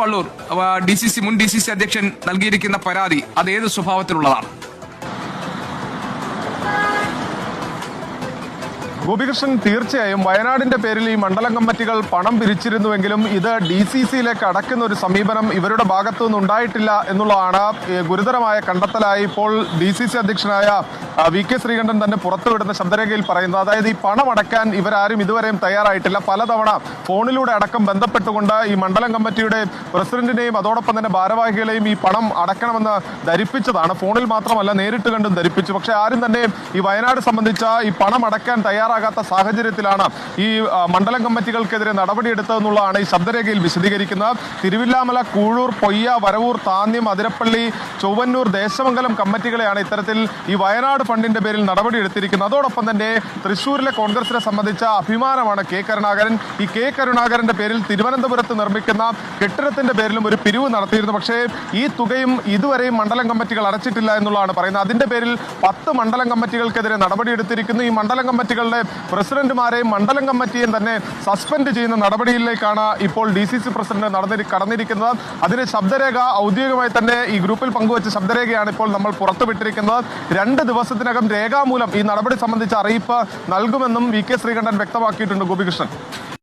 വള്ളൂർ മുൻ D C C അധ്യക്ഷൻ നൽകിയിരിക്കുന്ന പരാതി അത് ഏത് സ്വഭാവത്തിലുള്ളതാണ്? ഗോപികൃഷ്ണൻ, തീർച്ചയായും വയനാടിന്റെ പേരിൽ ഈ മണ്ഡലം കമ്മിറ്റികൾ പണം പിരിച്ചിരുന്നുവെങ്കിലും ഇത് DCCയിലേക്ക് അടക്കുന്ന ഒരു സമീപനം ഇവരുടെ ഭാഗത്തു നിന്നുണ്ടായിട്ടില്ല എന്നുള്ളതാണ് ഗുരുതരമായ കണ്ടെത്തലായി ഇപ്പോൾ DCC അധ്യക്ഷനായ VK ശ്രീകണ്ഠൻ തന്നെ പുറത്തുവിടുന്ന ശബ്ദരേഖയിൽ പറയുന്നത്. അതായത് ഈ പണം അടയ്ക്കാൻ ഇവരാരും ഇതുവരെയും തയ്യാറായിട്ടില്ല. പലതവണ ഫോണിലൂടെ അടക്കം ബന്ധപ്പെട്ടുകൊണ്ട് ഈ മണ്ഡലം കമ്മിറ്റിയുടെ പ്രസിഡന്റിനെയും അതോടൊപ്പം തന്നെ ഭാരവാഹികളെയും ഈ പണം അടക്കണമെന്ന് ധരിപ്പിച്ചതാണ്. ഫോണിൽ മാത്രമല്ല നേരിട്ട് കണ്ടും ധരിപ്പിച്ചു. പക്ഷെ ആരും തന്നെ ഈ വയനാട് സംബന്ധിച്ച ഈ പണം അടയ്ക്കാൻ തയ്യാറാകാത്ത സാഹചര്യത്തിലാണ് ഈ മണ്ഡലം കമ്മിറ്റികൾക്കെതിരെ നടപടിയെടുത്തതെന്നുള്ളതാണ് ഈ ശബ്ദരേഖയിൽ വിശദീകരിക്കുന്നത്. തിരുവില്ലാമല, കൂഴൂർ, പൊയ്യ, വരവൂർ, താന്യം, അതിരപ്പള്ളി, ചൊവ്വന്നൂർ, ദേശമംഗലം കമ്മിറ്റികളെയാണ് ഇത്തരത്തിൽ ഈ വയനാട് ഫണ്ടിന്റെ പേരിൽ നടപടിയെടുത്തിരിക്കുന്നത്. അതോടൊപ്പം തന്നെ തൃശ്ശൂരിലെ കോൺഗ്രസിനെ സംബന്ധിച്ച അഭിമാനമാണ് K കരുണാകരൻ. ഈ K കരുണാകരന്റെ പേരിൽ തിരുവനന്തപുരത്ത് നിർമ്മിക്കുന്ന കെട്ടിടത്തിന്റെ പേരിലും ഒരു പിരിവ് നടത്തിയിരുന്നു. പക്ഷേ ഈ തുകയും ഇതുവരെയും മണ്ഡലം കമ്മിറ്റികൾ അടച്ചിട്ടില്ല എന്നുള്ളതാണ് പറയുന്നത്. അതിന്റെ പേരിൽ 10 മണ്ഡലം കമ്മിറ്റികൾക്കെതിരെ നടപടിയെടുത്തിരിക്കുന്നു. ഈ മണ്ഡലം കമ്മിറ്റികളുടെ പ്രസിഡന്റുമാരെയും മണ്ഡലം കമ്മിറ്റിയെയും തന്നെ സസ്പെൻഡ് ചെയ്യുന്ന നടപടിയിലേക്കാണ് ഇപ്പോൾ DCC പ്രസിഡന്റ് കടന്നിരിക്കുന്നത്. അതിന് ശബ്ദരേഖ ഔദ്യോഗികമായി തന്നെ ഈ ഗ്രൂപ്പിൽ പങ്കുവച്ച ശബ്ദരേഖയാണ് ഇപ്പോൾ നമ്മൾ പുറത്തുവിട്ടിരിക്കുന്നത്. 2 ദിവസത്തിനകം രേഖാമൂലം ഈ നടപടി സംബന്ധിച്ച അറിയിപ്പ് നൽകുമെന്നും VK ശ്രീകണ്ഠൻ വ്യക്തമാക്കിയിട്ടുണ്ട്. ഗോപികൃഷ്ണൻ.